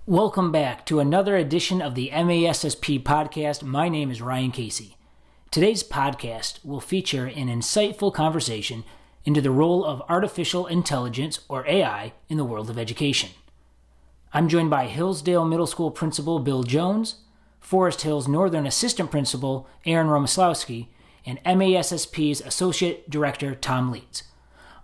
Welcome back to another edition of the MASSP podcast. My name is Ryan Casey. Today's podcast will feature an insightful conversation into the role of artificial intelligence, or AI, in the world of education. I'm joined by Hillsdale Middle School Principal Bill Jones, Forest Hills Northern Assistant Principal Aaron Romoslawski, and MASSP's Associate Director Tom Lietz.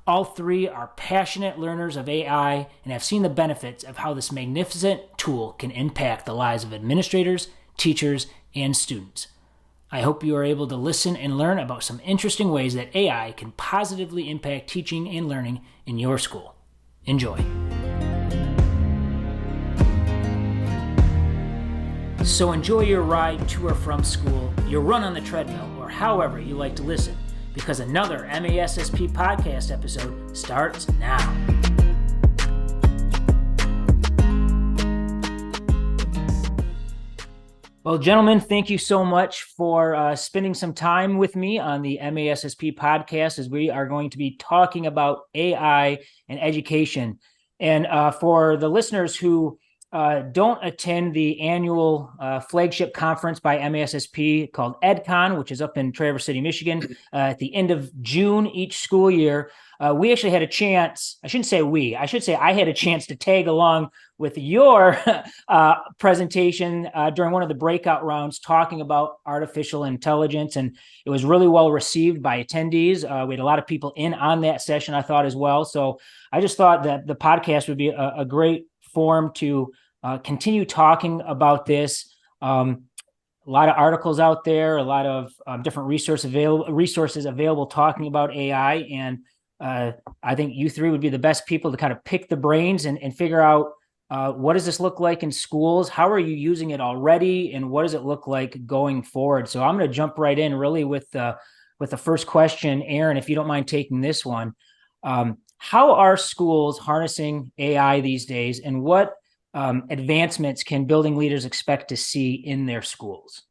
All three are passionate learners of AI and have seen the benefits of how this magnificent tool can impact the lives of administrators, teachers, and students. I hope you are able to listen and learn about some interesting ways that AI can positively impact teaching and learning in your school. Enjoy. So enjoy your ride to or from school, your run on the treadmill, or however you like to listen, because another MASSP podcast episode starts now. Well, gentlemen, thank you so much for spending some time with me on the MASSP podcast, as we are going to be talking about AI and education. And for the listeners who don't attend the annual flagship conference by MASSP called EdCon, which is up in Traverse City, Michigan, at the end of June each school year. We actually had a chance, I shouldn't say we, I should say I had a chance to tag along with your presentation during one of the breakout rounds talking about artificial intelligence, and it was really well received by attendees. We had a lot of people in on that session, I thought, as well. So I just thought that the podcast would be a great forum to continue talking about this. A lot of articles out there, a lot of different resources available talking about AI. And I think you three would be the best people to kind of pick the brains and figure out what does this look like in schools? How are you using it already? And what does it look like going forward? So I'm going to jump right in really with the first question. Aaron, if you don't mind taking this one. How are schools harnessing AI these days, and what advancements can building leaders expect to see in their schools?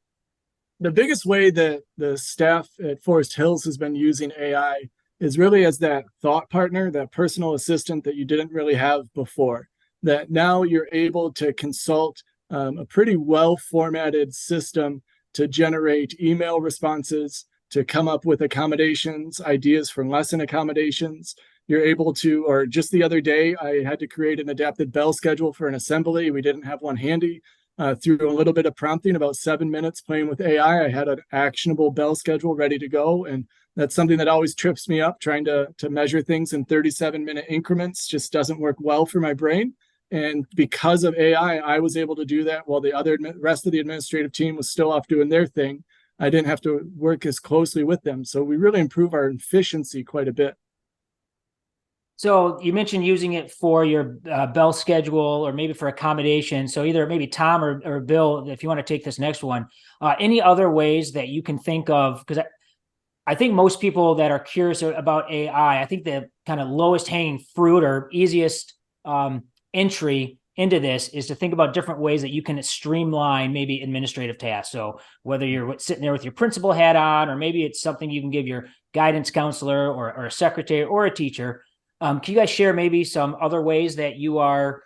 The biggest way that the staff at Forest Hills has been using AI is really as that thought partner, that personal assistant that you didn't really have before. That now you're able to consult a pretty well-formatted system to generate email responses, to come up with accommodations, ideas for lesson accommodations. You're able to, or just the other day, I had to create an adapted bell schedule for an assembly. We didn't have one handy. Through a little bit of prompting, about 7 minutes playing with AI, I had an actionable bell schedule ready to go. And that's something that always trips me up. Trying to measure things in 37-minute increments just doesn't work well for my brain. And because of AI, I was able to do that while the rest of the administrative team was still off doing their thing. I didn't have to work as closely with them. So we really improve our efficiency quite a bit. So you mentioned using it for your bell schedule or maybe for accommodation. So either maybe Tom or Bill, if you want to take this next one, any other ways that you can think of? Because I think most people that are curious about AI, I think the kind of lowest hanging fruit or easiest entry into this is to think about different ways that you can streamline maybe administrative tasks. So whether you're sitting there with your principal hat on, or maybe it's something you can give your guidance counselor or a secretary or a teacher. Can you guys share maybe some other ways that you are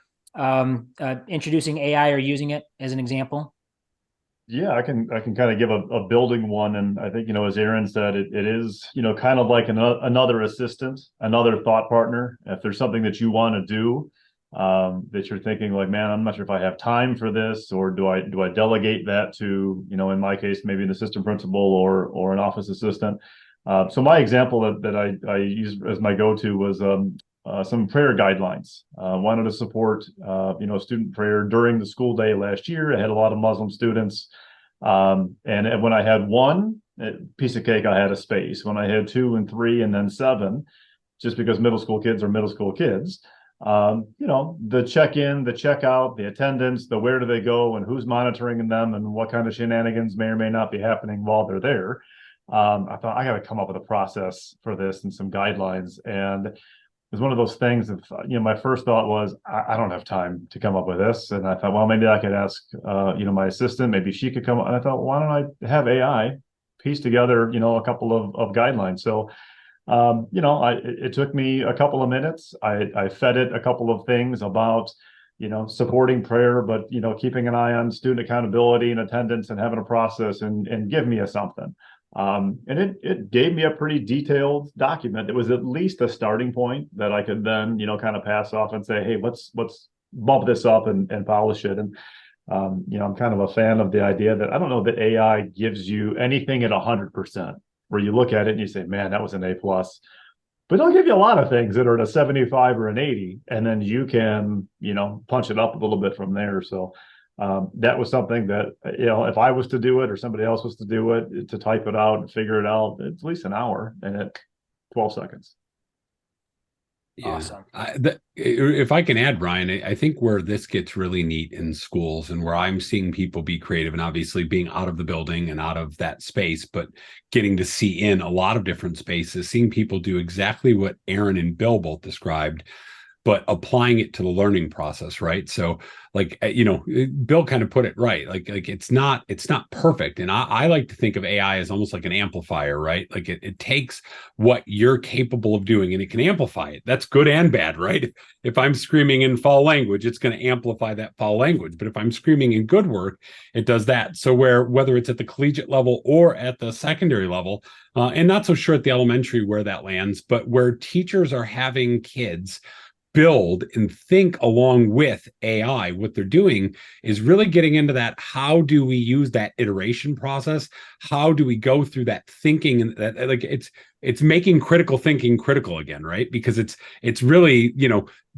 introducing AI or using it as an example? Yeah, I can kind of give a building one. And I think, as Aaron said, it is, kind of like another assistant, another thought partner. If there's something that you want to do that you're thinking like, man, I'm not sure if I have time for this, or do I delegate that to, in my case, maybe an assistant principal or an office assistant. So my example that I used as my go-to was some prayer guidelines. Wanted to support, student prayer during the school day last year. I had a lot of Muslim students. And when I had one piece of cake, I had a space. When I had 2 and 3 and then 7, just because middle school kids are middle school kids, the check-in, the check-out, the attendance, the where do they go and who's monitoring them and what kind of shenanigans may or may not be happening while they're there. I thought I got to come up with a process for this and some guidelines. And it was one of those things of, my first thought was, I don't have time to come up with this. And I thought, well, maybe I could ask, my assistant, maybe she could come up. And I thought, why don't I have AI piece together, a couple of guidelines. So, it took me a couple of minutes. I fed it a couple of things about, supporting prayer, but, keeping an eye on student accountability and attendance and having a process and give me a something. And it gave me a pretty detailed document that was at least a starting point that I could then, kind of pass off and say, hey, let's bump this up and polish it. And, I'm kind of a fan of the idea that I don't know that AI gives you anything at 100%, where you look at it and you say, man, that was an A+. But they'll give you a lot of things that are at a 75 or an 80, and then you can, punch it up a little bit from there. So that was something that, if I was to do it or somebody else was to do it, to type it out and figure it out, it's at least an hour and at 12 seconds. Yeah. Awesome. If I can add, Brian, I think where this gets really neat in schools and where I'm seeing people be creative, and obviously being out of the building and out of that space, but getting to see in a lot of different spaces, seeing people do exactly what Aaron and Bill both described, but applying it to the learning process, right? So like, Bill kind of put it right. Like it's not perfect. And I like to think of AI as almost like an amplifier, right? Like it takes what you're capable of doing and it can amplify it. That's good and bad, right? If I'm screaming in foul language, it's going to amplify that foul language. But if I'm screaming in good work, it does that. So whether it's at the collegiate level or at the secondary level, and not so sure at the elementary where that lands, but where teachers are having kids build and think along with AI, what they're doing is really getting into that. How do we use that iteration process? How do we go through that thinking? And that, like, it's making critical thinking critical again, right? Because it's really,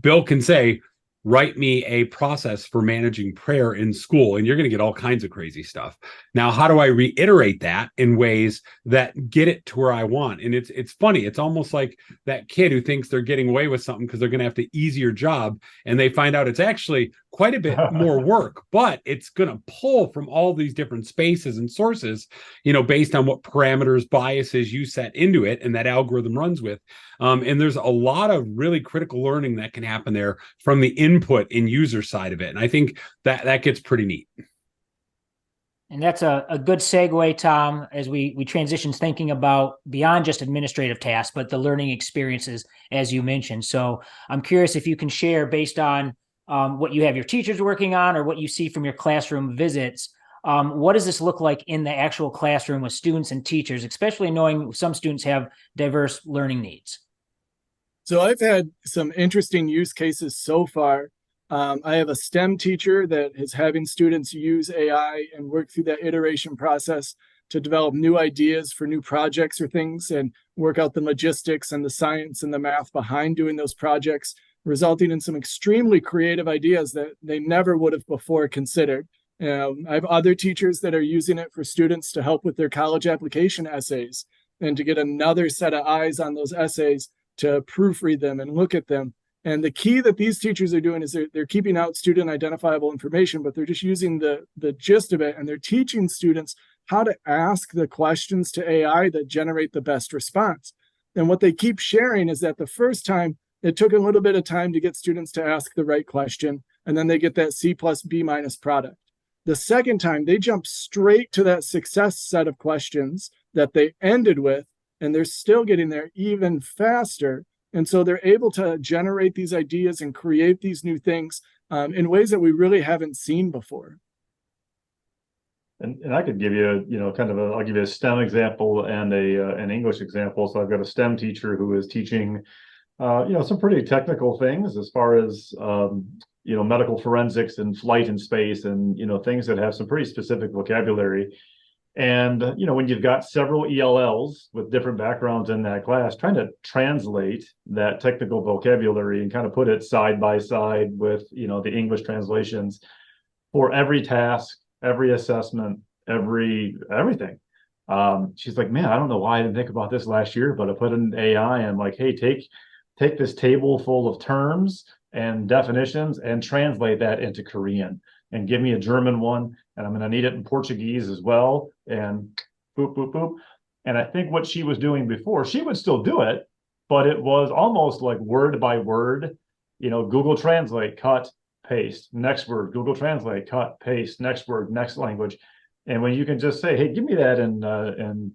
Bill can say, write me a process for managing prayer in school, and you're going to get all kinds of crazy stuff. Now, how do I reiterate that in ways that get it to where I want? And it's funny. It's almost like that kid who thinks they're getting away with something because they're going to have to ease your job, and they find out it's actually quite a bit more work, but it's going to pull from all these different spaces and sources, based on what parameters, biases you set into it, and that algorithm runs with. And there's a lot of really critical learning that can happen there from the input and user side of it. And I think that gets pretty neat. And that's a good segue, Tom, as we transition thinking about beyond just administrative tasks, but the learning experiences, as you mentioned. So I'm curious if you can share, based on what you have your teachers working on or what you see from your classroom visits, what does this look like in the actual classroom with students and teachers, especially knowing some students have diverse learning needs? So I've had some interesting use cases so far. I have a STEM teacher that is having students use AI and work through that iteration process to develop new ideas for new projects or things and work out the logistics and the science and the math behind doing those projects, resulting in some extremely creative ideas that they never would have before considered. I have other teachers that are using it for students to help with their college application essays and to get another set of eyes on those essays, to proofread them and look at them. And the key that these teachers are doing is they're keeping out student identifiable information, but they're just using the gist of it, and they're teaching students how to ask the questions to AI that generate the best response. And what they keep sharing is that the first time, it took a little bit of time to get students to ask the right question, and then they get that C plus B minus product. The second time, they jump straight to that success set of questions that they ended with, and they're still getting there even faster. And so they're able to generate these ideas and create these new things in ways that we really haven't seen before. And I could give you, I'll give you a STEM example and an English example. So I've got a STEM teacher who is teaching, some pretty technical things as far as, medical forensics and flight in space and, things that have some pretty specific vocabulary. And, when you've got several ELLs with different backgrounds in that class, trying to translate that technical vocabulary and kind of put it side by side with, the English translations for every task, every assessment, everything. She's like, man, I don't know why I didn't think about this last year, but I put in AI and I'm like, hey, take this table full of terms and definitions and translate that into Korean, and give me a German one, and I'm going to need it in Portuguese as well, and boop, boop, boop. And I think what she was doing before, she would still do it, but it was almost like word by word, Google Translate, cut, paste, next word, Google Translate, cut, paste, next word, next language. And when you can just say, hey, give me that in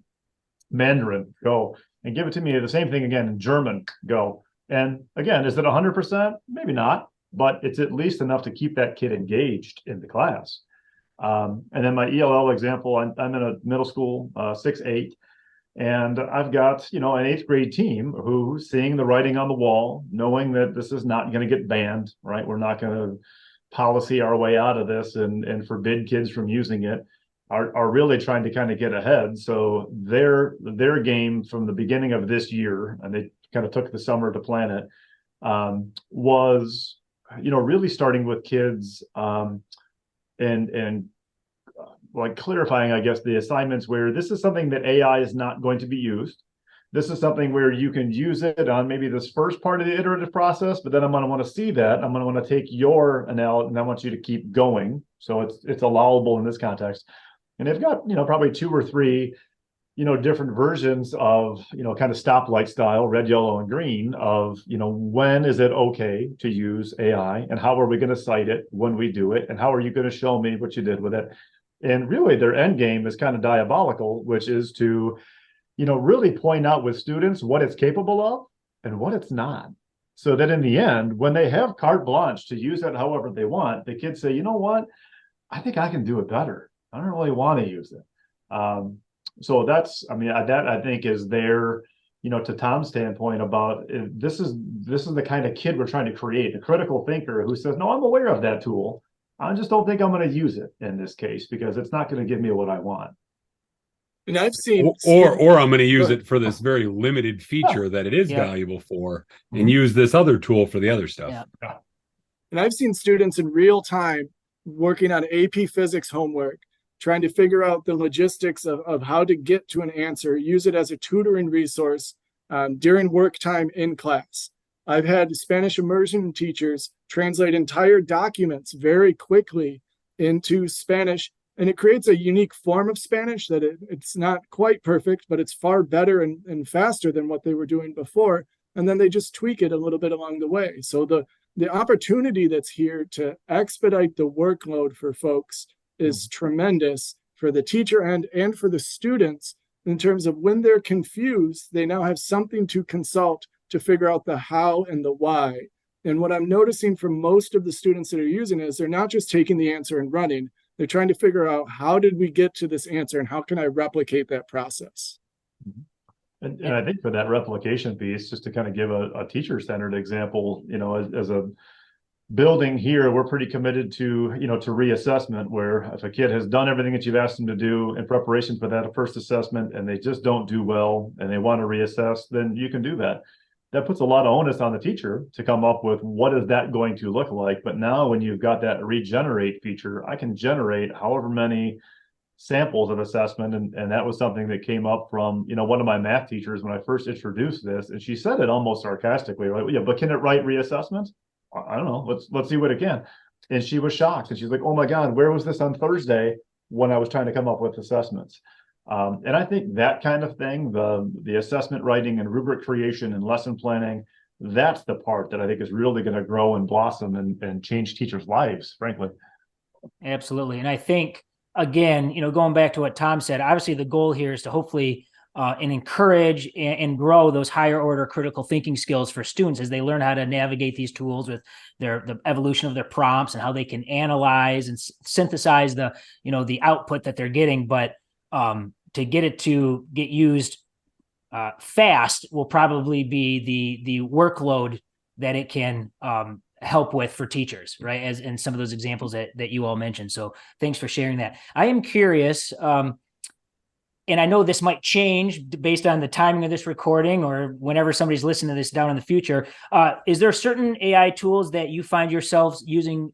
Mandarin, go, and give it to me the same thing again in German, go. And again, is it 100%? Maybe not. but it's at least enough to keep that kid engaged in the class. And then my ELL example, I'm in a middle school, 6-8, and I've got, an 8th grade team who's seeing the writing on the wall, knowing that this is not going to get banned, right? We're not going to policy our way out of this and forbid kids from using it, are really trying to kind of get ahead. So their game from the beginning of this year, and they kind of took the summer to plan it, was, really starting with kids and like clarifying, I guess, the assignments where this is something that AI is not going to be used. This is something where you can use it on maybe this first part of the iterative process, but then I'm going to want to see that. I'm going to want to take your analogy and I want you to keep going. So it's allowable in this context. And they've got, probably 2 or 3, different versions of, kind of stoplight style, red, yellow, and green of, when is it okay to use AI and how are we going to cite it when we do it? And how are you going to show me what you did with it? And really their end game is kind of diabolical, which is to, really point out with students what it's capable of and what it's not. So that in the end, when they have carte blanche to use it however they want, the kids say, you know what, I think I can do it better. I don't really want to use it. So that's, that I think is their, to Tom's standpoint about this is the kind of kid we're trying to create, a critical thinker who says, no, I'm aware of that tool. I just don't think I'm going to use it in this case because it's not going to give me what I want. And I've seen, or I'm going to use it for this very limited feature that it is valuable for, and use this other tool for the other stuff. Yeah. And I've seen students in real time working on AP Physics homework, trying to figure out the logistics of how to get to an answer, use it as a tutoring resource during work time in class. I've had Spanish immersion teachers translate entire documents very quickly into Spanish, and it creates a unique form of Spanish that it's not quite perfect, but it's far better and faster than what they were doing before. And then they just tweak it a little bit along the way. So the opportunity that's here to expedite the workload for folks is tremendous for the teacher and for the students in terms of when they're confused, they now have something to consult to figure out the how and the why. And what I'm noticing from most of the students that are using it is they're not just taking the answer and running. They're trying to figure out how did we get to this answer and how can I replicate that process? And I think for that replication piece, just to kind of give a teacher-centered example, as a building here, we're pretty committed to, to reassessment, where if a kid has done everything that you've asked them to do in preparation for that first assessment and they just don't do well and they want to reassess, then you can do that. That puts a lot of onus on the teacher to come up with what is that going to look like. But now when you've got that regenerate feature, I can generate however many samples of assessment. And that was something that came up from, one of my math teachers when I first introduced this. And she said it almost sarcastically, right? Yeah, but can it write reassessments? I don't know. Let's see what it can. And she was shocked. And she's like, oh my God, where was this on Thursday when I was trying to come up with assessments? And I think that kind of thing, the assessment writing and rubric creation and lesson planning, that's the part that I think is really going to grow and blossom and change teachers' lives, frankly. Absolutely. And I think, again, going back to what Tom said, obviously the goal here is to hopefully and encourage and grow those higher order critical thinking skills for students as they learn how to navigate these tools with the evolution of their prompts and how they can analyze and synthesize the output that they're getting. But to get it to get used fast will probably be the workload that it can help with for teachers, right? As in some of those examples that you all mentioned. So thanks for sharing that. I am curious, and I know this might change based on the timing of this recording or whenever somebody's listening to this down in the future. Is there certain AI tools that you find yourselves using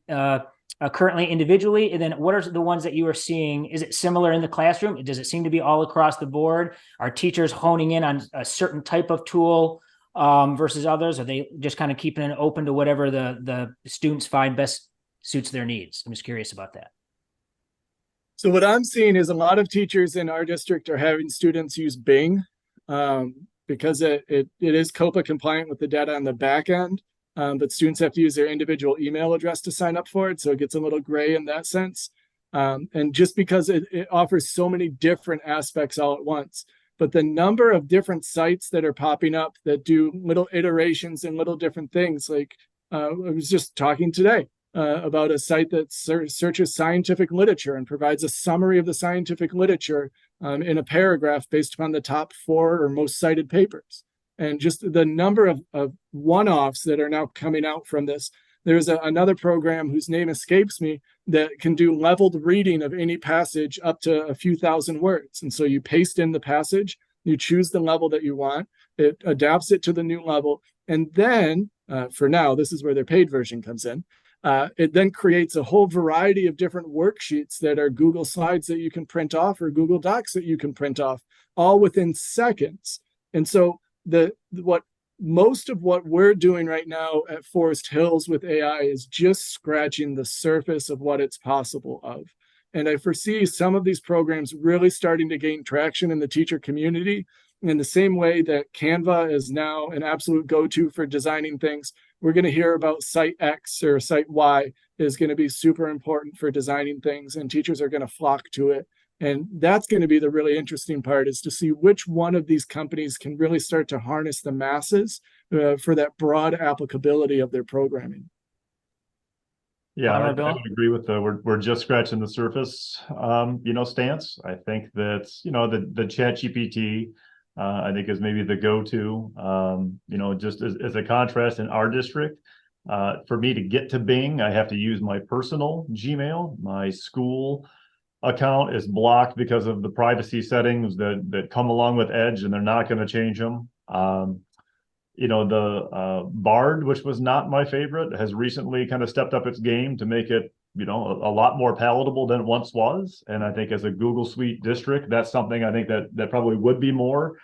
currently individually? And then what are the ones that you are seeing? Is it similar in the classroom? Does it seem to be all across the board? Are teachers honing in on a certain type of tool versus others? Are they just kind of keeping it open to whatever the students find best suits their needs? I'm just curious about that. So what I'm seeing is a lot of teachers in our district are having students use Bing because it is COPA compliant with the data on the back end. But students have to use their individual email address to sign up for it. So it gets a little gray in that sense. And just because it offers so many different aspects all at once, but the number of different sites that are popping up that do little iterations and little different things, like I was just talking today about a site that searches scientific literature and provides a summary of the scientific literature in a paragraph based upon the top 4 or most cited papers. And just the number of one-offs that are now coming out from this. There's another program whose name escapes me that can do leveled reading of any passage up to a few thousand words. And so you paste in the passage, you choose the level that you want, it adapts it to the new level. And then, for now, this is where their paid version comes in. It then creates a whole variety of different worksheets that are Google Slides that you can print off or Google Docs that you can print off, all within seconds. And so most of what we're doing right now at Forest Hills with AI is just scratching the surface of what it's possible of. And I foresee some of these programs really starting to gain traction in the teacher community in the same way that Canva is now an absolute go-to for designing things. We're going to hear about Site X or Site Y is going to be super important for designing things, and teachers are going to flock to it. And that's going to be the really interesting part, is to see which one of these companies can really start to harness the masses for that broad applicability of their programming. Yeah, I would agree with we're just scratching the surface, stance. I think that, the ChatGPT, I think is maybe the go-to, just as a contrast in our district. For me to get to Bing, I have to use my personal Gmail. My school account is blocked because of the privacy settings that come along with Edge, and they're not going to change them. The Bard, which was not my favorite, has recently kind of stepped up its game to make it, a lot more palatable than it once was. And I think as a Google Suite district, that's something I think that probably would be more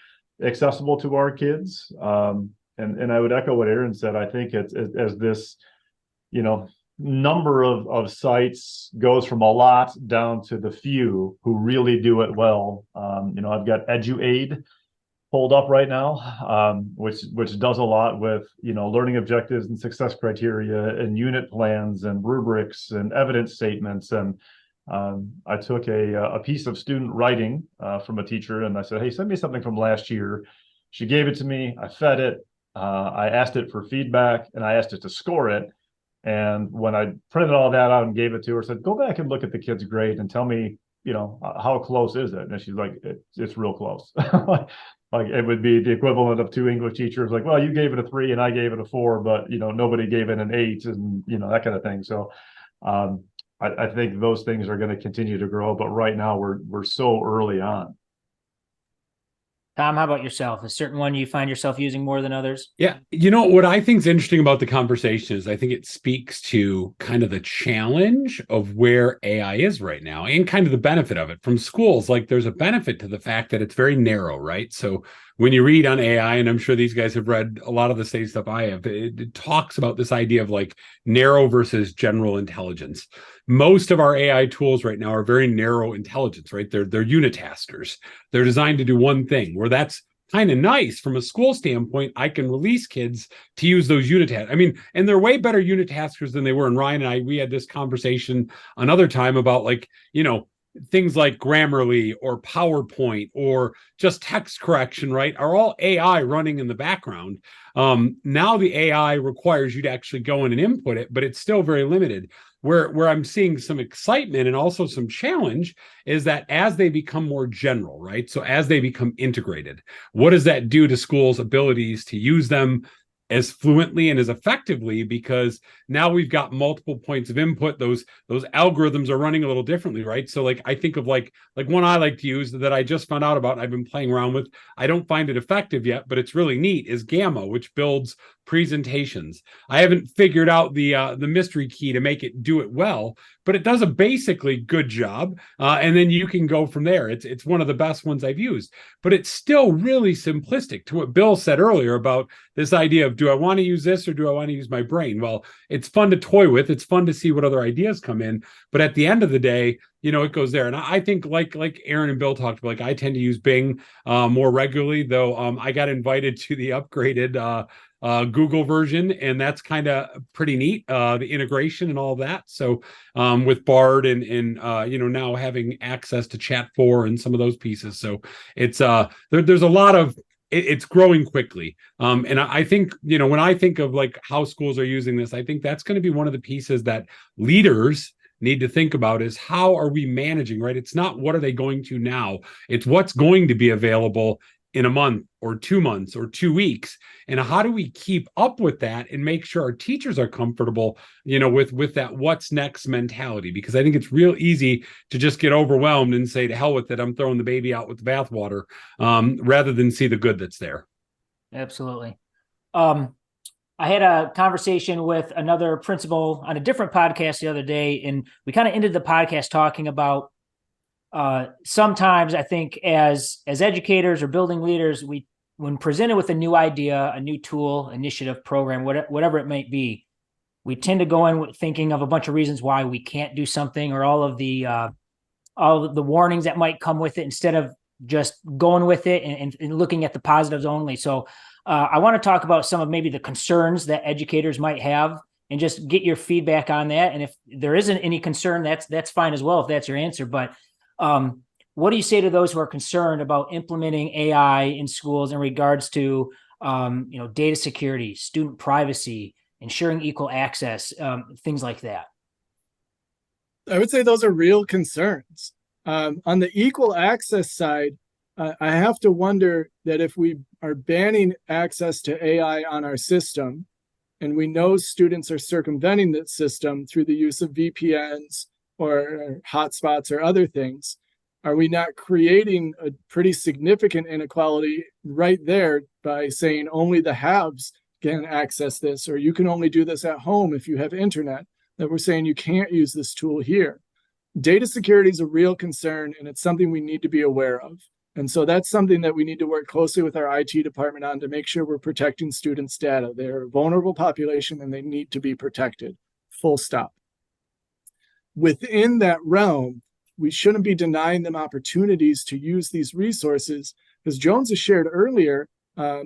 accessible to our kids. And I would echo what Aaron said. I think it's as this, number of sites goes from a lot down to the few who really do it well. I've got EduAid pulled up right now, which does a lot with, learning objectives and success criteria and unit plans and rubrics and evidence statements. And I took a piece of student writing from a teacher, and I said, hey, send me something from last year. She gave it to me. I fed it. I asked it for feedback, and I asked it to score it. And when I printed all that out and gave it to her, said, go back and look at the kid's grade and tell me, how close is it? And she's like, it's real close. Like it would be the equivalent of 2 English teachers like, well, you gave it a 3 and I gave it a 4, but nobody gave it an 8, and that kind of thing. So I think those things are going to continue to grow, but right now we're so early on. Tom, how about yourself? A certain one you find yourself using more than others? Yeah. What I think is interesting about the conversation is I think it speaks to kind of the challenge of where AI is right now and kind of the benefit of it from schools. Like there's a benefit to the fact that it's very narrow, right? So when you read on AI, and I'm sure these guys have read a lot of the same stuff I have, it talks about this idea of like narrow versus general intelligence. Most of our AI tools right now are very narrow intelligence, right? They're unitaskers. They're designed to do one thing, where that's kind of nice from a school standpoint. I can release kids to use those unitaskers. I mean, and they're way better unitaskers than they were. And Ryan and we had this conversation another time about like, things like Grammarly or PowerPoint or just text correction, right, are all AI running in the background. Now the AI requires you to actually go in and input it, but it's still very limited. Where I'm seeing some excitement and also some challenge is that as they become more general, right? So as they become integrated, what does that do to schools' abilities to use them as fluently and as effectively? Because now we've got multiple points of input. Those algorithms are running a little differently, right? So like I think of like one I like to use that I just found out about and I've been playing around with. I don't find it effective yet, but it's really neat, is Gamma, which builds presentations. I haven't figured out the mystery key to make it do it well, but it does a basically good job. And then you can go from there. It's one of the best ones I've used, but it's still really simplistic to what Bill said earlier about this idea of, do I want to use this or do I want to use my brain? Well, it's fun to toy with. It's fun to see what other ideas come in. But at the end of the day, it goes there. And I think like Aaron and Bill talked about, like I tend to use Bing more regularly, though I got invited to the upgraded Google version, and that's kind of pretty neat, the integration and all of that. So with Bard and now having access to Chat 4 and some of those pieces. So it's there's a lot of it's growing quickly. And I think, when I think of like how schools are using this, I think that's going to be one of the pieces that leaders need to think about is how are we managing, right? It's not what are they going to now, it's what's going to be available in a month or 2 months or 2 weeks. And how do we keep up with that and make sure our teachers are comfortable, with that what's next mentality? Because I think it's real easy to just get overwhelmed and say, to hell with it, I'm throwing the baby out with the bathwater, rather than see the good that's there. Absolutely. I had a conversation with another principal on a different podcast the other day, and we kind of ended the podcast talking about sometimes I think as educators or building leaders, when presented with a new idea, a new tool, initiative, program, whatever it might be, we tend to go in thinking of a bunch of reasons why we can't do something, or all of the warnings that might come with it, instead of just going with it and looking at the positives only. So I want to talk about some of maybe the concerns that educators might have, and just get your feedback on that. And if there isn't any concern, that's fine as well, if that's your answer. But what do you say to those who are concerned about implementing AI in schools in regards to, data security, student privacy, ensuring equal access, things like that? I would say those are real concerns. On the equal access side, I have to wonder that if we are banning access to AI on our system, and we know students are circumventing that system through the use of VPNs or hotspots or other things, are we not creating a pretty significant inequality right there by saying only the haves can access this, or you can only do this at home if you have internet, that we're saying you can't use this tool here? Data security is a real concern, and it's something we need to be aware of. And so that's something that we need to work closely with our IT department on to make sure we're protecting students' data. They're a vulnerable population and they need to be protected, full stop. Within that realm, we shouldn't be denying them opportunities to use these resources. As Jones has shared earlier,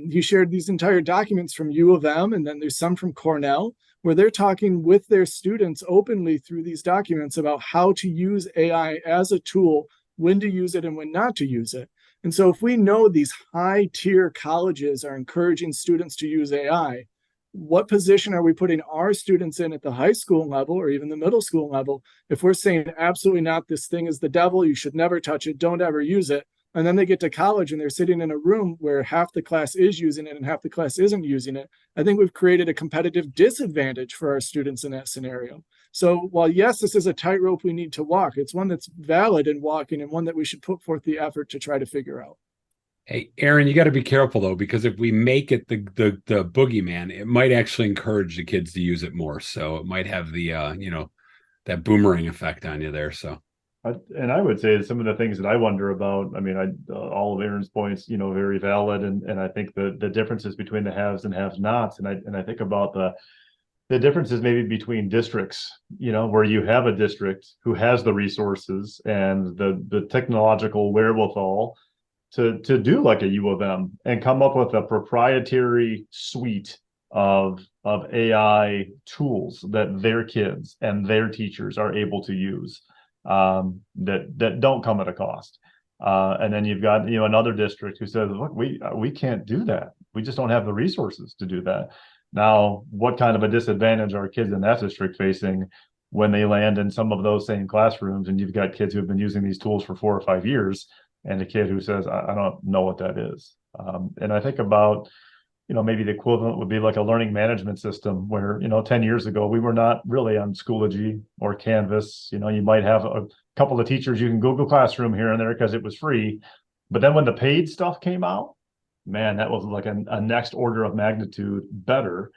he shared these entire documents from U of M, and then there's some from Cornell, where they're talking with their students openly through these documents about how to use AI as a tool, when to use it and when not to use it. And so if we know these high-tier colleges are encouraging students to use AI, what position are we putting our students in at the high school level or even the middle school level if we're saying absolutely not, this thing is the devil, you should never touch it, don't ever use it? And then they get to college and they're sitting in a room where half the class is using it and half the class isn't using it. I think we've created a competitive disadvantage for our students in that scenario. So while yes, this is a tightrope we need to walk, it's one that's valid in walking and one that we should put forth the effort to try to figure out. Hey, Aaron, you got to be careful though, because if we make it the boogeyman, it might actually encourage the kids to use it more. So it might have the that boomerang effect on you there. So. And I would say some of the things that I wonder about, I mean, all of Aaron's points, very valid. And I think the differences between the haves and have nots. And I think about the differences maybe between districts, where you have a district who has the resources and the technological wherewithal to do like a U of M and come up with a proprietary suite of AI tools that their kids and their teachers are able to use. That don't come at a cost, and then you've got another district who says, look, we can't do that, we just don't have the resources to do that. Now, what kind of a disadvantage are kids in that district facing when they land in some of those same classrooms, and you've got kids who have been using these tools for 4 or 5 years, and a kid who says, I don't know what that is. And I think about maybe the equivalent would be like a learning management system where, 10 years ago, we were not really on Schoology or Canvas. You might have a couple of teachers, you can Google Classroom here and there because it was free. But then when the paid stuff came out, man, that was like a next order of magnitude better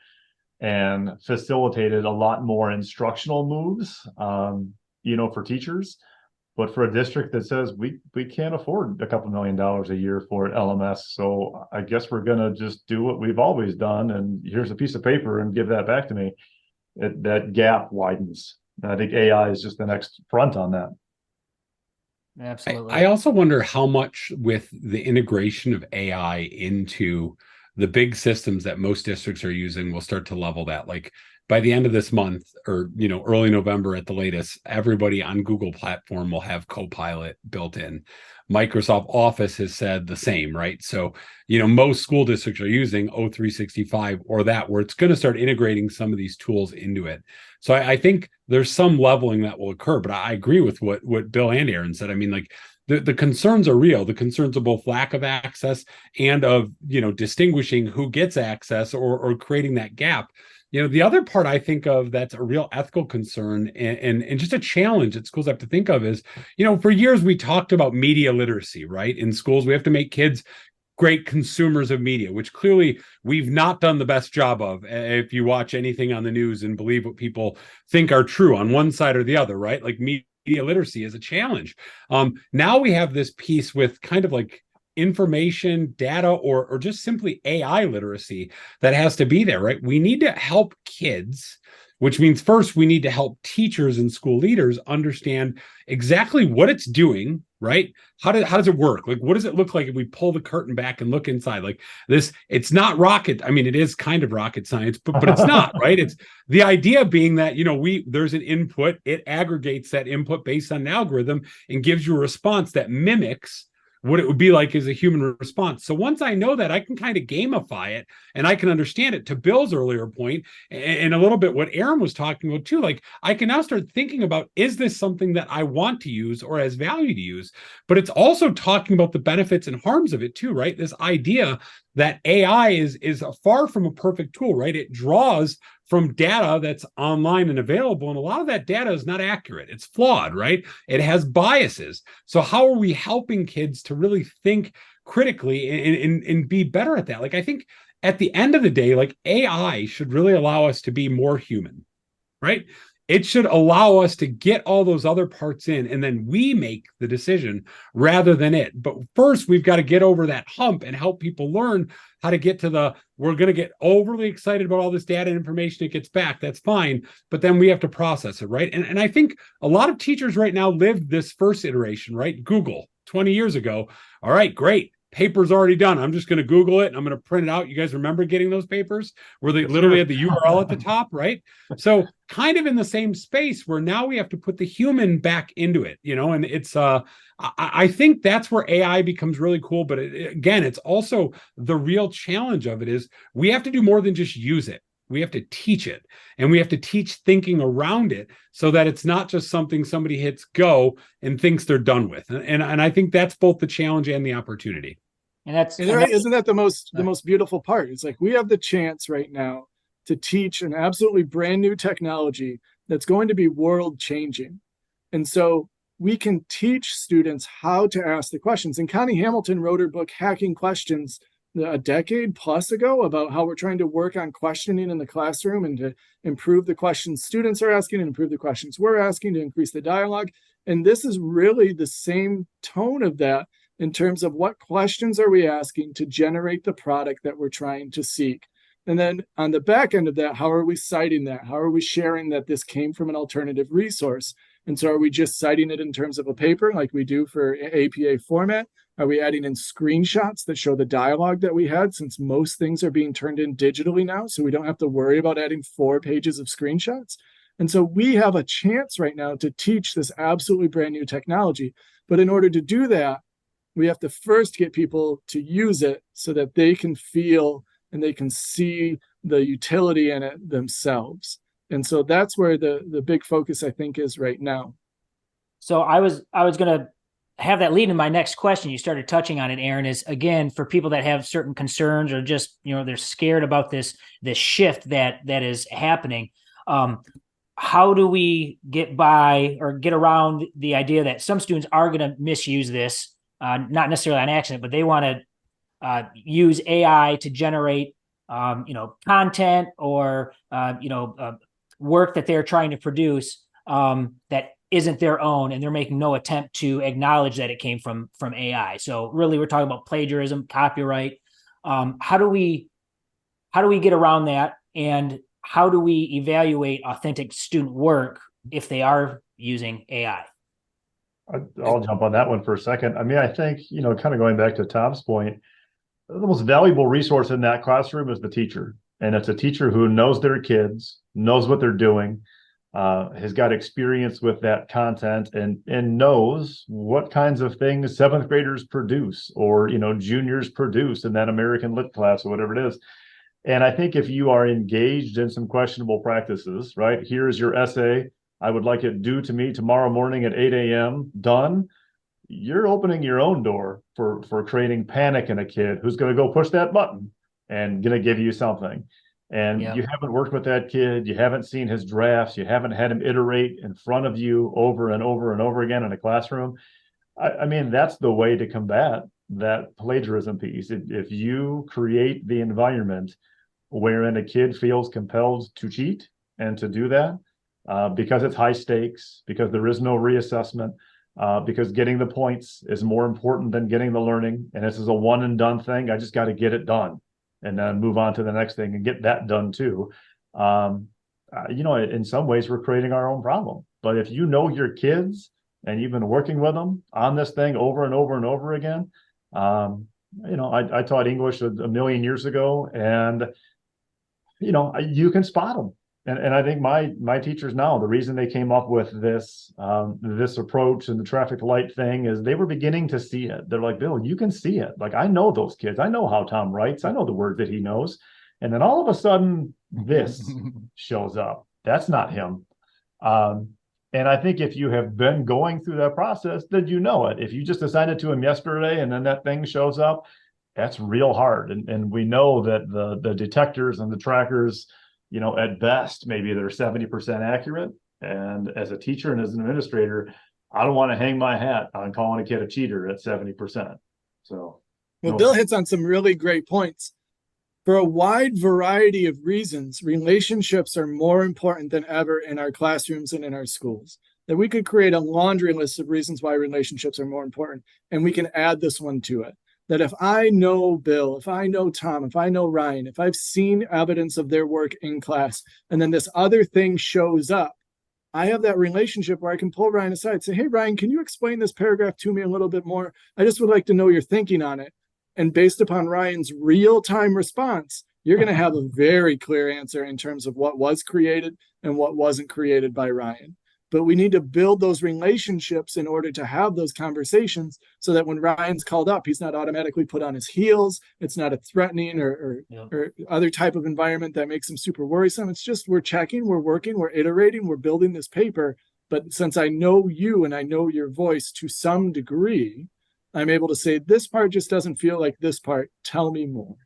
and facilitated a lot more instructional moves, for teachers. But for a district that says we can't afford a couple $1 million a year for LMS, so I guess we're going to just do what we've always done, and here's a piece of paper and give that back to me, that gap widens. And I think AI is just the next front on that. Absolutely. I also wonder how much with the integration of AI into the big systems that most districts are using will start to level that. Like by the end of this month, or early November at the latest, everybody on Google platform will have Copilot built in. Microsoft Office has said the same, right? So, most school districts are using O365 or that, where it's going to start integrating some of these tools into it. So I think there's some leveling that will occur, but I agree with what Bill and Aaron said. I mean, like the concerns are real. The concerns of both lack of access and of, distinguishing who gets access or creating that gap. The other part I think of that's a real ethical concern and just a challenge that schools have to think of is, for years we talked about media literacy, right? In schools, we have to make kids great consumers of media, which clearly we've not done the best job of, if you watch anything on the news and believe what people think are true on one side or the other, right? Like media literacy is a challenge. Now we have this piece with kind of like information, data, or just simply AI literacy that has to be there, right? We need to help kids, which means first we need to help teachers and school leaders understand exactly what it's doing, right? How does it work? Like, what does it look like if we pull the curtain back and look inside? Like this, it's not rocket. I mean, it is kind of rocket science, but it's not, right? It's the idea being that, there's an input, it aggregates that input based on an algorithm and gives you a response that mimics what it would be like as a human response. So once I know that, I can kind of gamify it and I can understand it. To Bill's earlier point, and a little bit what Aaron was talking about too, like I can now start thinking about, is this something that I want to use or has value to use? But it's also talking about the benefits and harms of it too, right? This idea that AI is far from a perfect tool, right? It draws from data that's online and available. And a lot of that data is not accurate. It's flawed, right? It has biases. So how are we helping kids to really think critically and be better at that? Like, I think at the end of the day, like AI should really allow us to be more human, right? It should allow us to get all those other parts in, and then we make the decision rather than it. But first, we've got to get over that hump and help people learn how to get to we're going to get overly excited about all this data and information it gets back. That's fine. But then we have to process it, right? And I think a lot of teachers right now live this first iteration, right? Google 20 years ago. All right, great. Paper's already done. I'm just going to Google it and I'm going to print it out. You guys remember getting those papers where they literally had the URL at the top, right? So kind of in the same space where now we have to put the human back into it, and it's, I think that's where AI becomes really cool. But again, it's also the real challenge of it is we have to do more than just use it. We have to teach it, and we have to teach thinking around it so that it's not just something somebody hits go and thinks they're done with. And I think that's both the challenge and the opportunity. Isn't that the most beautiful part? It's like we have the chance right now to teach an absolutely brand new technology that's going to be world changing. And so we can teach students how to ask the questions. And Connie Hamilton wrote her book, Hacking Questions, a decade plus ago, about how we're trying to work on questioning in the classroom and to improve the questions students are asking and improve the questions we're asking to increase the dialogue. And this is really the same tone of that in terms of what questions are we asking to generate the product that we're trying to seek. And then on the back end of that, how are we citing that? How are we sharing that this came from an alternative resource? And so are we just citing it in terms of a paper like we do for APA format? Are we adding in screenshots that show the dialogue that we had, since most things are being turned in digitally now, so we don't have to worry about adding 4 pages of screenshots? And so we have a chance right now to teach this absolutely brand new technology. But in order to do that, we have to first get people to use it so that they can feel and they can see the utility in it themselves. And so that's where the big focus, I think, is right now. So I was going to have that lead in my next question. You started touching on it, Aaron, is again, for people that have certain concerns or just, they're scared about this shift that is happening. How do we get by or get around the idea that some students are going to misuse this, not necessarily on accident, but they want to use AI to generate, content or, work that they're trying to produce that isn't their own, and they're making no attempt to acknowledge that it came from AI. So really, we're talking about plagiarism, copyright. How do we get around that, and how do we evaluate authentic student work if they are using AI? I'll jump on that one for a second. I mean, I think, kind of going back to Tom's point, the most valuable resource in that classroom is the teacher. And it's a teacher who knows their kids, knows what they're doing, has got experience with that content, and knows what kinds of things seventh graders produce, or juniors produce in that American Lit class or whatever it is. And I think if you are engaged in some questionable practices, right? Here's your essay. I would like it due to me tomorrow morning at 8 a.m. done. You're opening your own door for creating panic in a kid who's going to go push that button and going to give you something. And you haven't worked with that kid. You haven't seen his drafts. You haven't had him iterate in front of you over and over and over again in a classroom. I mean, that's the way to combat that plagiarism piece. If you create the environment wherein a kid feels compelled to cheat and to do that, because it's high stakes, because there is no reassessment, because getting the points is more important than getting the learning. And this is a one and done thing. I just got to get it done and then move on to the next thing and get that done too. In some ways we're creating our own problem. But if you know your kids and you've been working with them on this thing over and over and over again, I taught English a million years ago, and you can spot them. And I think my teachers now, the reason they came up with this approach and the traffic light thing is they were beginning to see it. They're like, Bill, you can see it. Like, I know those kids. I know how Tom writes. I know the word that he knows. And then all of a sudden, this shows up. That's not him. And I think if you have been going through that process, then you know it. If you just assigned it to him yesterday and then that thing shows up, that's real hard. And we know that the detectors and the trackers, at best, maybe they're 70% accurate. And as a teacher and as an administrator, I don't want to hang my hat on calling a kid a cheater at 70%. So, well, Bill hits on some really great points. For a wide variety of reasons, relationships are more important than ever in our classrooms and in our schools. That we could create a laundry list of reasons why relationships are more important, and we can add this one to it. That if I know Bill, if I know Tom, if I know Ryan, if I've seen evidence of their work in class, and then this other thing shows up, I have that relationship where I can pull Ryan aside, say, hey, Ryan, can you explain this paragraph to me a little bit more? I just would like to know your thinking on it. And based upon Ryan's real-time response, you're going to have a very clear answer in terms of what was created and what wasn't created by Ryan. But we need to build those relationships in order to have those conversations so that when Ryan's called up, he's not automatically put on his heels. It's not a threatening or other type of environment that makes him super worrisome. It's just we're checking, we're working, we're iterating, we're building this paper. But since I know you and I know your voice to some degree, I'm able to say, this part just doesn't feel like this part. Tell me more.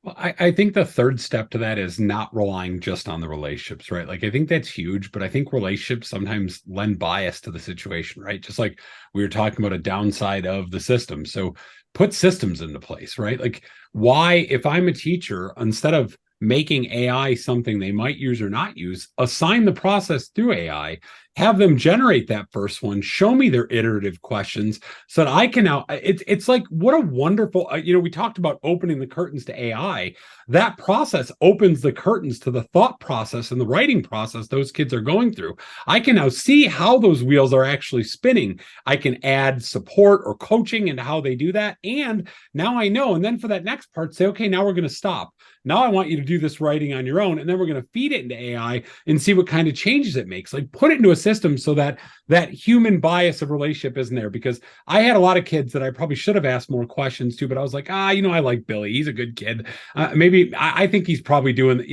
Well, I think the third step to that is not relying just on the relationships, right? Like, I think that's huge, but I think relationships sometimes lend bias to the situation, right? Just like we were talking about a downside of the system. So put systems into place, right? Like, why, if I'm a teacher, instead of making AI something they might use or not use, assign the process through AI, have them generate that first one, show me their iterative questions so that I can now, it's like, what a wonderful, we talked about opening the curtains to AI. That process opens the curtains to the thought process and the writing process those kids are going through. I can now see how those wheels are actually spinning. I can add support or coaching into how they do that. And now I know. And then for that next part, say, okay, now we're going to stop. Now I want you to do this writing on your own. And then we're going to feed it into AI and see what kind of changes it makes. Like, put it into a system so that that human bias of relationship isn't there. Because I had a lot of kids that I probably should have asked more questions to, but I was like, I like Billy. He's a good kid. Maybe I think he's probably doing,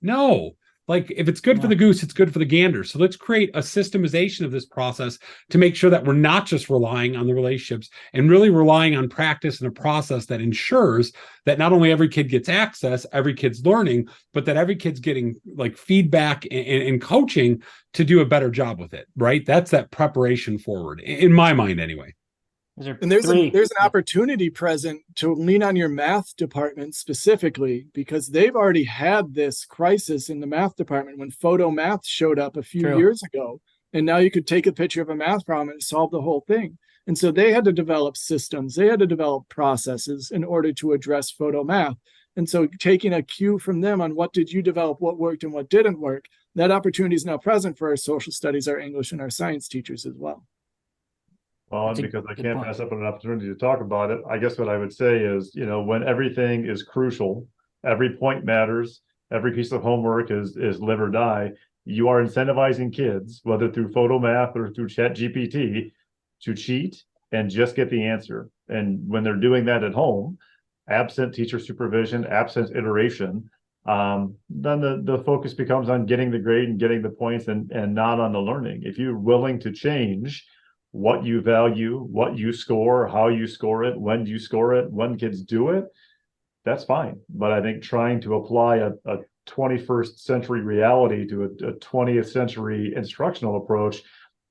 no. Like, if it's good for the goose, it's good for the gander. So let's create a systemization of this process to make sure that we're not just relying on the relationships and really relying on practice and a process that ensures that not only every kid gets access, every kid's learning, but that every kid's getting like feedback and coaching to do a better job with it, right? That's that preparation forward, in my mind anyway. And there's an opportunity present to lean on your math department specifically, because they've already had this crisis in the math department when photo math showed up a few years ago. And now you could take a picture of a math problem and solve the whole thing. And so they had to develop systems. They had to develop processes in order to address photo math. And so taking a cue from them on what did you develop, what worked and what didn't work, that opportunity is now present for our social studies, our English, and our science teachers as well. Well, because I can't pass up on an opportunity to talk about it, I guess what I would say is, when everything is crucial, every point matters, every piece of homework is live or die. You are incentivizing kids, whether through photomath or through chat GPT, to cheat and just get the answer. And when they're doing that at home, absent teacher supervision, absent iteration, then the focus becomes on getting the grade and getting the points and not on the learning. If you're willing to change what you value, what you score, how you score it, when you score it, when kids do it, that's fine. But I think trying to apply a 21st century reality to a 20th century instructional approach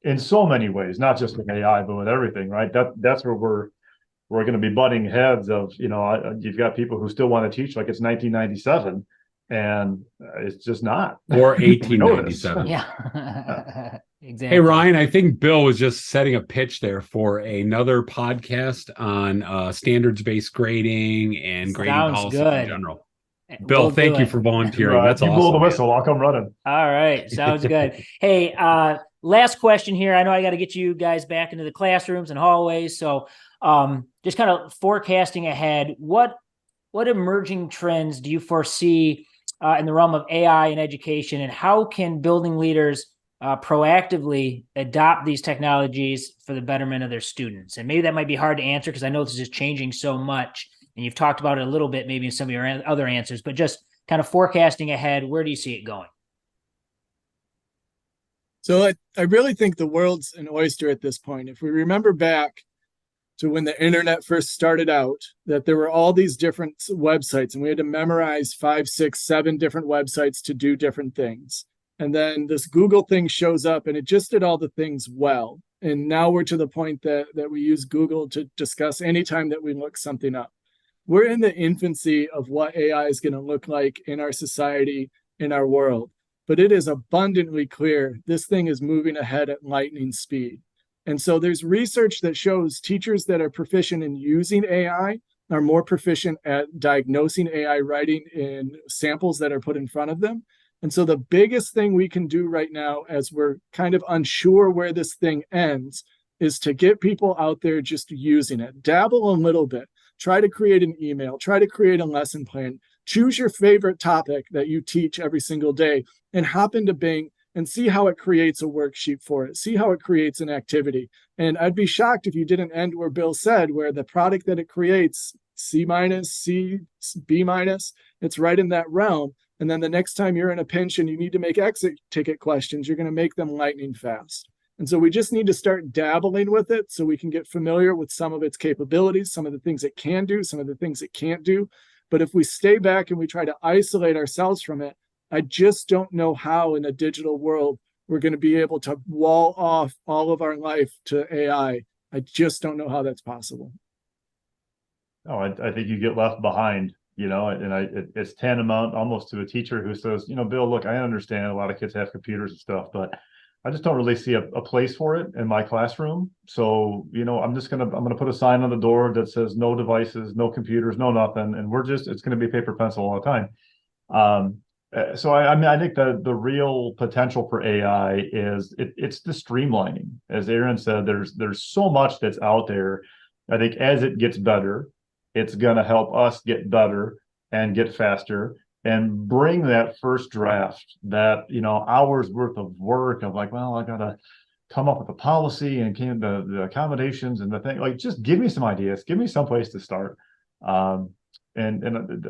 in so many ways, not just with AI, but with everything, right? That's where we're going to be butting heads of, you've got people who still want to teach like it's 1997, and it's just not. Or 1897. Yeah. Exactly. Hey, Ryan, I think Bill was just setting a pitch there for another podcast on standards-based grading and grading policy in general. Bill, thank you for volunteering. That's awesome. You blow the whistle, I'll come running. All right. Sounds good. Hey, last question here. I know I got to get you guys back into the classrooms and hallways. So just kind of forecasting ahead, what emerging trends do you foresee in the realm of AI in education, and how can building leaders proactively adopt these technologies for the betterment of their students? And maybe that might be hard to answer because I know this is changing so much, and you've talked about it a little bit maybe in some of your other answers, but just kind of forecasting ahead, where do you see it going? So I really think the world's an oyster at this point. If we remember back to when the internet first started out, that there were all these different websites and we had to memorize 5, 6, 7 different websites to do different things. And then this Google thing shows up and it just did all the things well. And now we're to the point that we use Google to discuss anytime that we look something up. We're in the infancy of what AI is going to look like in our society, in our world. But it is abundantly clear this thing is moving ahead at lightning speed. And so there's research that shows teachers that are proficient in using AI are more proficient at diagnosing AI writing in samples that are put in front of them. And so the biggest thing we can do right now, as we're kind of unsure where this thing ends, is to get people out there just using it. Dabble a little bit. Try to create an email. Try to create a lesson plan. Choose your favorite topic that you teach every single day and hop into Bing and see how it creates a worksheet for it. See how it creates an activity. And I'd be shocked if you didn't end where Bill said, where the product that it creates, C-, C, B-, it's right in that realm. And then the next time you're in a pinch and you need to make exit ticket questions, you're going to make them lightning fast. And so we just need to start dabbling with it so we can get familiar with some of its capabilities, some of the things it can do, some of the things it can't do. But if we stay back and we try to isolate ourselves from it, I just don't know how in a digital world we're going to be able to wall off all of our life to AI. I just don't know how that's possible. Oh, I think you get left behind, and it's tantamount almost to a teacher who says, Bill, look, I understand a lot of kids have computers and stuff, but I just don't really see a place for it in my classroom. So, I'm going to put a sign on the door that says no devices, no computers, no nothing. And it's going to be paper pencil all the time. So I think the real potential for AI is it's the streamlining. As Aaron said, there's so much that's out there. I think as it gets better, it's going to help us get better and get faster and bring that first draft, that hours worth of work of like, well, I got to come up with a policy and the accommodations and the thing. Like, just give me some ideas, give me some place to start. And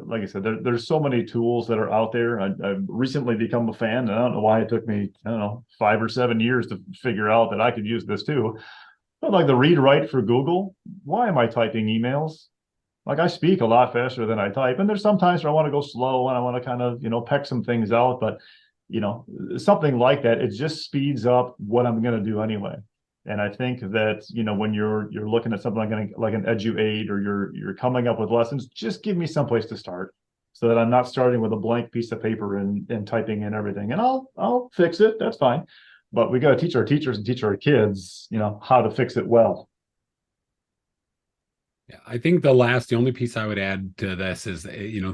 like I said, there's so many tools that are out there. I've recently become a fan, and I don't know why it took me, 5 or 7 years to figure out that I could use this too. But like the read write for Google, why am I typing emails? Like, I speak a lot faster than I type, and there's some times where I want to go slow and I want to kind of, peck some things out. But, something like that, it just speeds up what I'm going to do anyway. And I think that, when you're looking at something like an EduAid, or you're coming up with lessons, just give me someplace to start so that I'm not starting with a blank piece of paper and typing in everything. And I'll fix it. That's fine. But we got to teach our teachers and teach our kids, how to fix it well. Yeah, I think the only piece I would add to this is,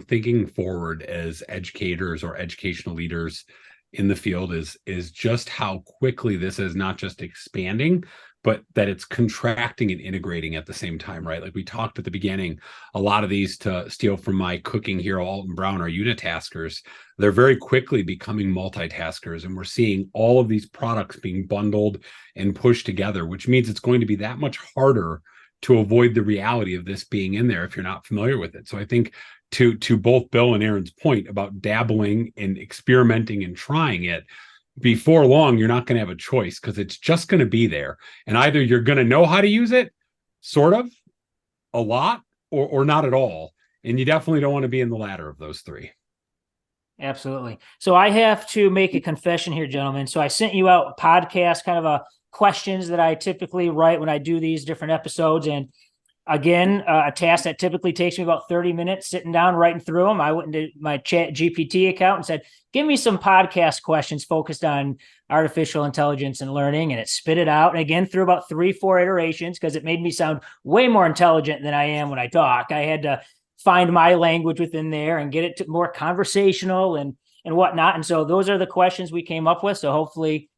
thinking forward as educators or educational leaders in the field is just how quickly this is not just expanding, but that it's contracting and integrating at the same time, right? Like we talked at the beginning, a lot of these, to steal from my cooking hero, Alton Brown, are unitaskers. They're very quickly becoming multitaskers. And we're seeing all of these products being bundled and pushed together, which means it's going to be that much harder to avoid the reality of this being in there if you're not familiar with it. So I think to both Bill and Aaron's point about dabbling and experimenting and trying it, before long, you're not going to have a choice because it's just going to be there. And either you're going to know how to use it, sort of, a lot, or not at all. And you definitely don't want to be in the latter of those three. Absolutely. So I have to make a confession here, gentlemen. So I sent you out a podcast, kind of a questions that I typically write when I do these different episodes. And again, a task that typically takes me about 30 minutes sitting down, writing through them. I went into my Chat GPT account and said, give me some podcast questions focused on artificial intelligence and learning. And it spit it out. And again, through about 3-4 iterations, because it made me sound way more intelligent than I am when I talk. I had to find my language within there and get it to more conversational and whatnot. And so those are the questions we came up with. So hopefully,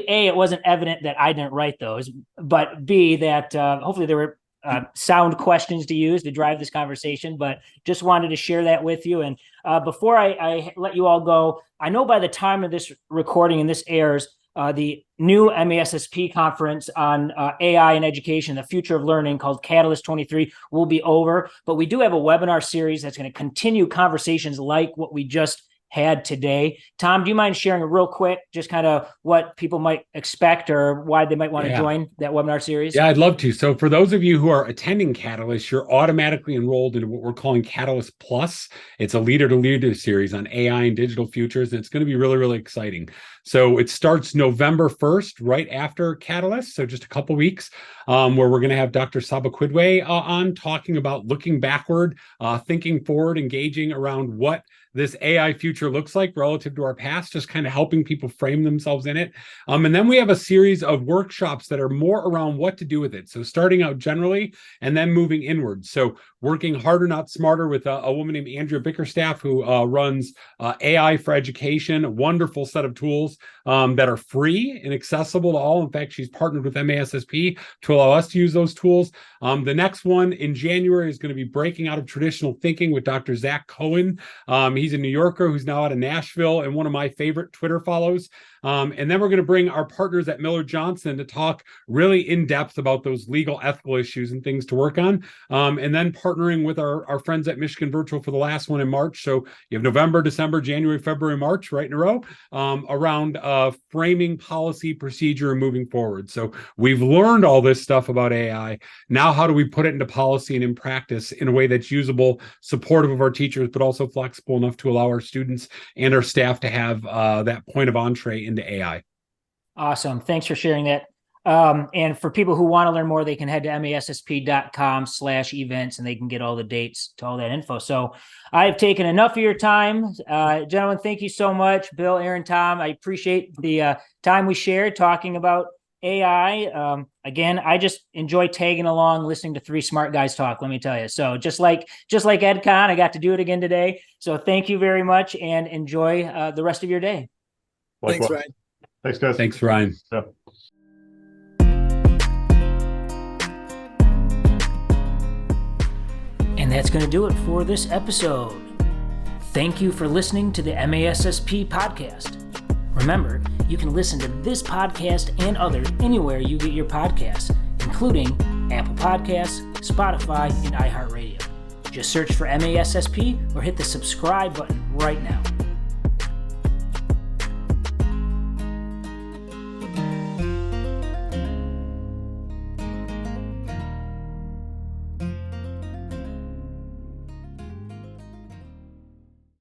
A, it wasn't evident that I didn't write those, but B, that hopefully there were sound questions to use to drive this conversation, but just wanted to share that with you. And before I let you all go, I know by the time of this recording and this airs, the new MASSP conference on AI and education, the future of learning, called Catalyst 23, will be over. But we do have a webinar series that's going to continue conversations like what we just had today. Tom, do you mind sharing real quick just kind of what people might expect or why they might want to join that webinar series? Yeah, I'd love to. So for those of you who are attending Catalyst, you're automatically enrolled into what we're calling Catalyst Plus. It's a leader-to-leader series on AI and digital futures, and it's going to be really, really exciting. So it starts November 1st, right after Catalyst, so just a couple weeks, where we're going to have Dr. Saba Quidway on talking about looking backward, thinking forward, engaging around what this AI future looks like relative to our past, just kind of helping people frame themselves in it. And then we have a series of workshops that are more around what to do with it. So starting out generally and then moving inward. So working harder, not smarter, with a woman named Andrea Bickerstaff, who runs AI for Education, a wonderful set of tools that are free and accessible to all. In fact, she's partnered with MASSP to allow us to use those tools. The next one in January is going to be Breaking Out of Traditional Thinking with Dr. Zach Cohen. He's a New Yorker who's now out of Nashville and one of my favorite Twitter follows. And then we're going to bring our partners at Miller Johnson to talk really in depth about those legal, ethical issues and things to work on. And then partnering with our friends at Michigan Virtual for the last one in March. So you have November, December, January, February, March, right in a row, around framing policy, procedure, and moving forward. So we've learned all this stuff about AI. Now, how do we put it into policy and in practice in a way that's usable, supportive of our teachers, but also flexible enough to allow our students and our staff to have that point of entree into AI. Awesome. Thanks for sharing that. And for people who want to learn more, they can head to massp.com/events and they can get all the dates to all that info. So I've taken enough of your time. Gentlemen, thank you so much. Bill, Aaron, Tom, I appreciate the time we shared talking about AI. Again, I just enjoy tagging along, listening to three smart guys talk, let me tell you. So just like EdCon, I got to do it again today. So thank you very much and enjoy the rest of your day. Thanks, Ryan. Thanks, guys. Thanks, Ryan. Yeah. And that's going to do it for this episode. Thank you for listening to the MASSP podcast. Remember, you can listen to this podcast and others anywhere you get your podcasts, including Apple Podcasts, Spotify, and iHeartRadio. Just search for MASSP or hit the subscribe button right now.